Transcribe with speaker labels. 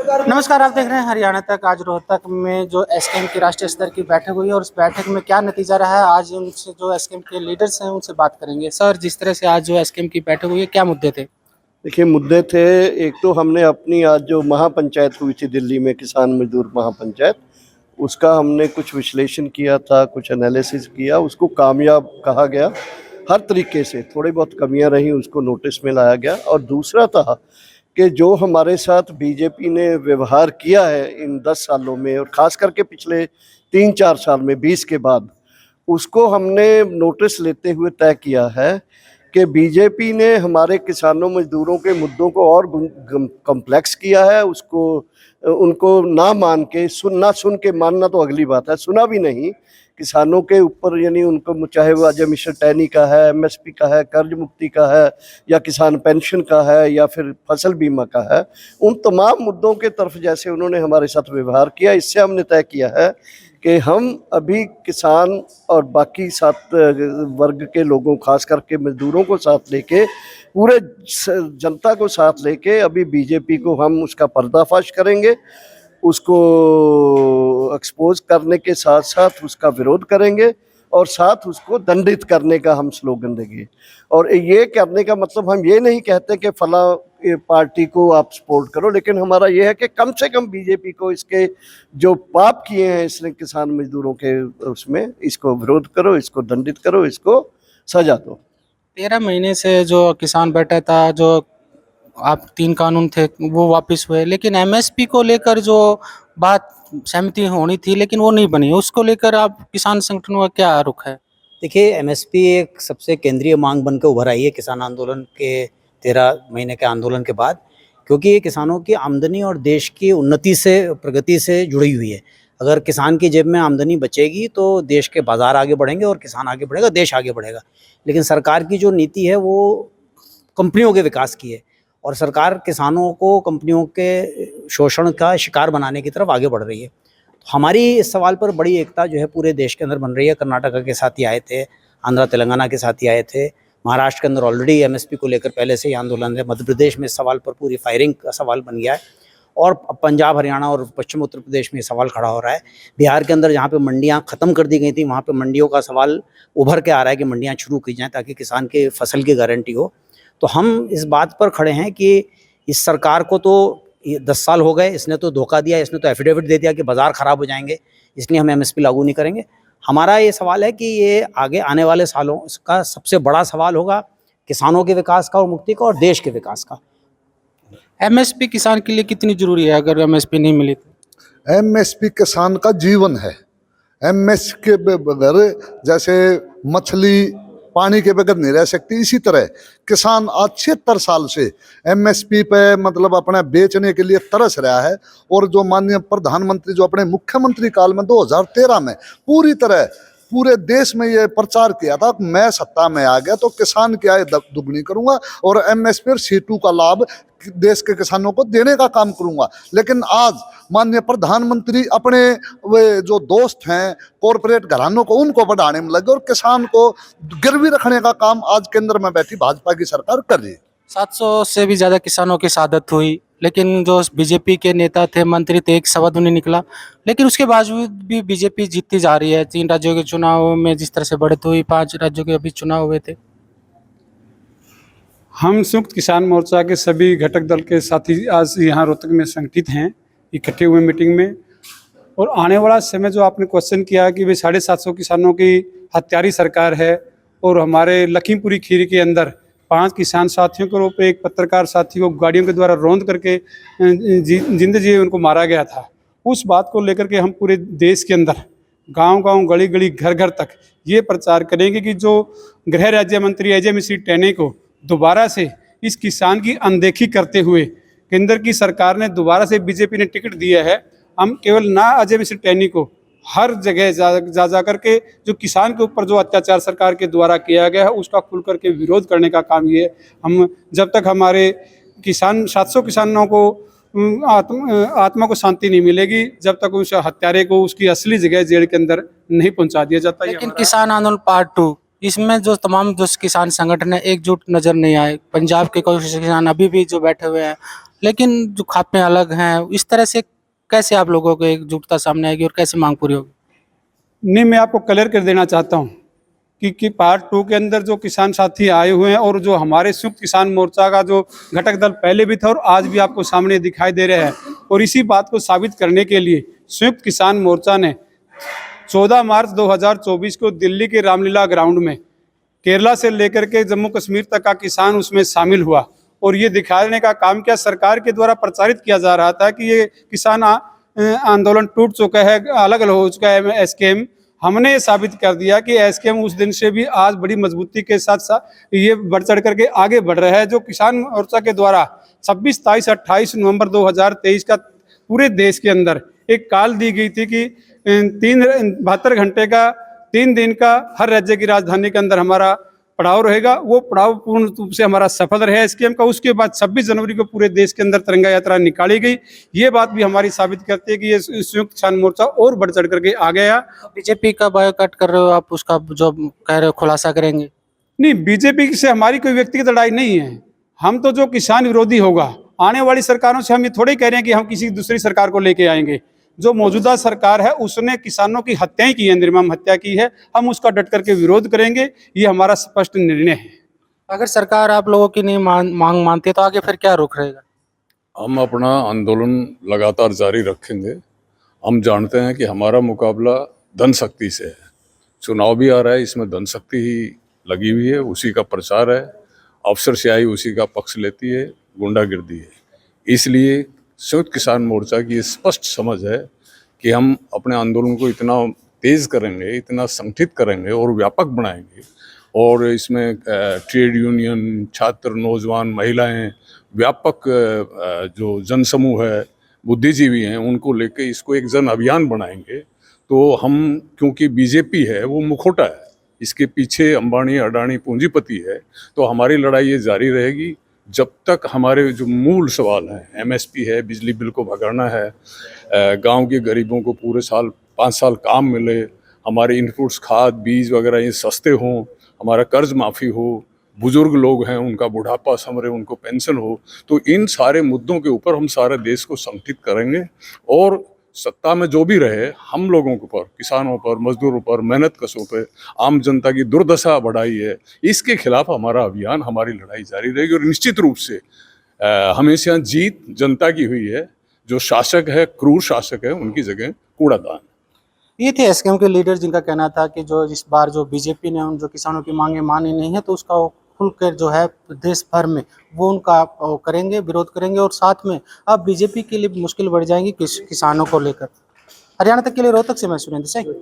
Speaker 1: नमस्कार, आप देख रहे हैं हरियाणा तक। आज रोहतक में जो एसकेएम की राष्ट्रीय स्तर की बैठक हुई और उस बैठक में क्या नतीजा रहा है, आज उनसे जो एसकेएम के लीडर्स हैं उनसे बात करेंगे। सर, जिस तरह से आज जो एसकेएम की बैठक हुई है, क्या मुद्दे थे?
Speaker 2: देखिए, मुद्दे थे। एक तो हमने अपनी आज जो महापंचायत हुई थी दिल्ली में, किसान मजदूर महापंचायत, उसका हमने कुछ विश्लेषण किया था, कुछ एनालिसिस किया, उसको कामयाब कहा गया हर तरीके से। थोड़ी बहुत कमियां रहीं, उसको नोटिस में लाया गया। और दूसरा था कि जो हमारे साथ बीजेपी ने व्यवहार किया है इन 10 सालों में, और ख़ास करके पिछले 3-4 साल में 20 के बाद, उसको हमने नोटिस लेते हुए तय किया है कि बीजेपी ने हमारे किसानों मजदूरों के मुद्दों को और कॉम्प्लेक्स किया है। उसको उनको ना मान के सुन के मानना तो अगली बात है, सुना भी नहीं। किसानों के ऊपर, यानी उनको, चाहे वो अजय मिश्र टैनी का है, एमएसपी का है, कर्ज मुक्ति का है, या किसान पेंशन का है, या फिर फसल बीमा का है, उन तमाम मुद्दों के तरफ जैसे उन्होंने हमारे साथ व्यवहार किया, इससे हमने तय किया है कि हम अभी किसान और बाकी साथ वर्ग के लोगों, खास करके मजदूरों को साथ लेके, पूरे जनता को साथ लेके अभी बीजेपी को हम उसका पर्दाफाश करेंगे, उसको एक्सपोज करने के साथ साथ उसका विरोध करेंगे, और साथ उसको दंडित करने का हम स्लोगन देंगे। और ये करने का मतलब हम ये नहीं कहते कि फला पार्टी को आप सपोर्ट करो, लेकिन हमारा ये है कि कम से कम बीजेपी को इसके जो पाप किए हैं इसने किसान मजदूरों के, उसमें इसको विरोध करो, इसको दंडित करो, इसको सजा दो।
Speaker 1: 13 महीने से जो किसान बैठा था, जो आप 3 कानून थे वो वापस हुए, लेकिन एमएसपी को लेकर जो बात सहमति होनी थी लेकिन वो नहीं बनी, उसको लेकर आप किसान संगठनों का क्या रुख है?
Speaker 3: देखिए, एमएसपी एक सबसे केंद्रीय मांग बनकर उभर आई है किसान आंदोलन के 13 महीने के आंदोलन के बाद, क्योंकि ये किसानों की आमदनी और देश की उन्नति से, प्रगति से जुड़ी हुई है। अगर किसान की जेब में आमदनी बचेगी तो देश के बाजार आगे बढ़ेंगे, और किसान आगे बढ़ेगा, देश आगे बढ़ेगा। लेकिन सरकार की जो नीति है वो कंपनियों के विकास की है, और सरकार किसानों को कंपनियों के शोषण का शिकार बनाने की तरफ आगे बढ़ रही है। तो हमारी इस सवाल पर बड़ी एकता जो है पूरे देश के अंदर बन रही है। कर्नाटक के साथी आए थे, आंध्र तेलंगाना के साथी आए थे, महाराष्ट्र के अंदर ऑलरेडी एमएसपी को लेकर पहले से ही आंदोलन है, मध्य प्रदेश में इस सवाल पर पूरी फायरिंग का सवाल बन गया है, और पंजाब, हरियाणा और पश्चिम उत्तर प्रदेश में सवाल खड़ा हो रहा है। बिहार के अंदर जहाँ पे मंडियाँ ख़त्म कर दी गई थी, वहाँ पे मंडियों का सवाल उभर के आ रहा है कि मंडियाँ शुरू की जाएँ ताकि किसान के फसल की गारंटी हो। तो हम इस बात पर खड़े हैं कि इस सरकार को तो 10 साल हो गए, इसने तो धोखा दिया, इसने तो एफिडेविट दे दिया कि बाज़ार ख़राब हो जाएंगे, इसलिए हम एमएसपी लागू नहीं करेंगे। हमारा ये सवाल है कि ये आगे आने वाले सालों का सबसे बड़ा सवाल होगा किसानों के विकास का और मुक्ति का, और देश के विकास का।
Speaker 1: एमएसपी किसान के लिए कितनी जरूरी है? अगर एमएसपी नहीं मिली तो
Speaker 4: एमएसपी किसान का जीवन है। एमएसपी के बगैर, जैसे मछली पानी के बगैर नहीं रह सकती, इसी तरह किसान आज 76 साल से एमएसपी पे मतलब अपने बेचने के लिए तरस रहा है। और जो माननीय प्रधानमंत्री जो अपने मुख्यमंत्री काल में 2013 में पूरी तरह पूरे देश में ये प्रचार किया था, मैं सत्ता में आ गया तो किसान की आय दुगनी करूंगा और एमएसपी और C2 का लाभ देश के किसानों को देने का काम करूंगा। लेकिन आज माननीय प्रधानमंत्री अपने वे जो दोस्त हैं कॉरपोरेट घरानों को, उनको बढ़ाने में लगे, और किसान को गिरवी रखने का काम आज केंद्र में बैठी भाजपा की सरकार कर रही है।
Speaker 1: 700 से भी ज़्यादा किसानों की शहादत हुई, लेकिन जो बीजेपी के नेता थे, मंत्री थे, एक शब्द नहीं निकला। लेकिन उसके बावजूद भी बीजेपी जीतती जा रही है। 3 राज्यों के चुनाव में जिस तरह से बढ़त हुई, 5 राज्यों के अभी चुनाव हुए थे।
Speaker 5: हम संयुक्त किसान मोर्चा के सभी घटक दल के साथी आज यहाँ रोहतक में संगठित हैं, इकट्ठे हुए मीटिंग में। और आने वाला समय जो आपने क्वेश्चन किया कि भाई 750 किसानों की हत्यारी सरकार है, और हमारे लखीमपुरी खीरी के अंदर 5 किसान साथियों के रूप में एक पत्रकार साथी को गाड़ियों के द्वारा रौंद करके जिंदे जी उनको मारा गया था। उस बात को लेकर के हम पूरे देश के अंदर गांव-गांव, गली-गली, घर-घर तक ये प्रचार करेंगे कि जो गृह राज्य मंत्री अजय मिश्र टेनी को दोबारा से इस किसान की अनदेखी करते हुए केंद्र की सरकार ने दोबारा से बीजेपी ने टिकट दिया है। हम केवल ना अजय मिश्र टेनी को, हर जगह जा करके जो किसान के ऊपर जो अत्याचार सरकार के द्वारा किया गया है उसका खुल करके विरोध करने का काम ये है। हम जब तक हमारे किसान 700 किसानों को आत्मा को शांति नहीं मिलेगी, जब तक उस हत्यारे को उसकी असली जगह जेल के अंदर नहीं पहुंचा दिया जाता।
Speaker 1: लेकिन किसान आंदोलन पार्ट 2, इसमें जो तमाम जो किसान संगठन है एकजुट नजर नहीं आए। पंजाब के कुछ किसान अभी भी जो बैठे हुए हैं, लेकिन जो खापे अलग हैं, इस तरह से कैसे आप लोगों को एकजुटता सामने आएगी और कैसे मांग पूरी होगी?
Speaker 5: नहीं, मैं आपको क्लियर कर देना चाहता हूँ कि पार्ट 2 के अंदर जो किसान साथी आए हुए हैं और जो हमारे संयुक्त किसान मोर्चा का जो घटक दल पहले भी था और आज भी आपको सामने दिखाई दे रहे हैं, और इसी बात को साबित करने के लिए संयुक्त किसान मोर्चा ने 14 मार्च 2024 को दिल्ली के रामलीला ग्राउंड में केरला से लेकर के जम्मू कश्मीर तक का किसान उसमें शामिल हुआ, और ये दिखाने का काम क्या सरकार के द्वारा प्रचारित किया जा रहा था कि ये किसान आंदोलन टूट चुका है, अलग अलग हो चुका है एसकेएम। हमने ये साबित कर दिया कि एसकेएम उस दिन से भी आज बड़ी मजबूती के साथ साथ ये बढ़ चढ़ करके आगे बढ़ रहा है। जो किसान मोर्चा के द्वारा 26, 27, 28 नवंबर 2023 का पूरे देश के अंदर एक काल दी गई थी कि 72 घंटे का 3 दिन का हर राज्य की राजधानी के अंदर हमारा पड़ाव रहेगा, वो पड़ाव पूर्ण रूप से हमारा सफल रहा एसकेएम का। उसके बाद 26 जनवरी को पूरे देश के अंदर तिरंगा यात्रा निकाली गई। ये बात भी हमारी साबित करती है कि ये संयुक्त किसान मोर्चा और बढ़ चढ़ करके आ गया।
Speaker 1: बीजेपी का बायकॉट कर रहे हो आप, उसका जो कह रहे हो खुलासा करेंगे?
Speaker 5: नहीं, बीजेपी से हमारी कोई व्यक्तिगत लड़ाई नहीं है। हम तो जो किसान विरोधी होगा, आने वाली सरकारों से हम ये थोड़े कह रहे हैं कि हम किसी दूसरी सरकार को लेके आएंगे। जो मौजूदा सरकार है उसने किसानों की हत्याएं की है, निर्मम हत्या की है, हम उसका डट करके विरोध करेंगे। ये हमारा स्पष्ट निर्णय है।
Speaker 1: अगर सरकार आप लोगों की नहीं मांग मानती है तो आगे फिर क्या रुख रहेगा?
Speaker 6: हम अपना आंदोलन लगातार जारी रखेंगे। हम जानते हैं कि हमारा मुकाबला धन शक्ति से है। चुनाव भी आ रहा है, इसमें धन शक्ति ही लगी हुई है, उसी का प्रचार है, अफसरशाही उसी का पक्ष लेती है, गुंडागिर्दी है। इसलिए संयुक्त किसान मोर्चा की ये स्पष्ट समझ है कि हम अपने आंदोलन को इतना तेज करेंगे, इतना संगठित करेंगे और व्यापक बनाएंगे, और इसमें ट्रेड यूनियन, छात्र, नौजवान, महिलाएं, व्यापक जो जनसमूह है, बुद्धिजीवी हैं, उनको लेके इसको एक जन अभियान बनाएंगे। तो हम, क्योंकि बीजेपी है वो मुखौटा है, इसके पीछे अंबानी अडानी पूंजीपति है, तो हमारी लड़ाई ये जारी रहेगी जब तक हमारे जो मूल सवाल हैं, एमएसपी है, बिजली बिल को भगाना है, गांव के गरीबों को पूरे साल 5 साल काम मिले, हमारे इनपुट्स खाद बीज वगैरह ये सस्ते हों, हमारा कर्ज माफ़ी हो, बुजुर्ग लोग हैं उनका बुढ़ापा संवरे, उनको पेंशन हो, तो इन सारे मुद्दों के ऊपर हम सारे देश को संगठित करेंगे। और सत्ता में जो भी रहे, हम लोगों के ऊपर, किसानों पर, मजदूरों पर, मेहनत कशों पर, आम जनता की दुर्दशा बढ़ाई है, इसके खिलाफ हमारा अभियान, हमारी लड़ाई जारी रहेगी। और निश्चित रूप से हमेशा जीत जनता की हुई है। जो शासक है, क्रूर शासक है, उनकी जगह कूड़ादान।
Speaker 1: ये थे एसकेएम के लीडर जिनका कहना था कि जो इस बार जो बीजेपी ने उन जो किसानों की मांगे मानी नहीं है तो उसका वो खुलकर जो है देश भर में वो उनका करेंगे, विरोध करेंगे, और साथ में अब बीजेपी के लिए मुश्किल बढ़ जाएंगी किसानों को लेकर। हरियाणा तक के लिए रोहतक से मैं सुरेंद्र सिंह।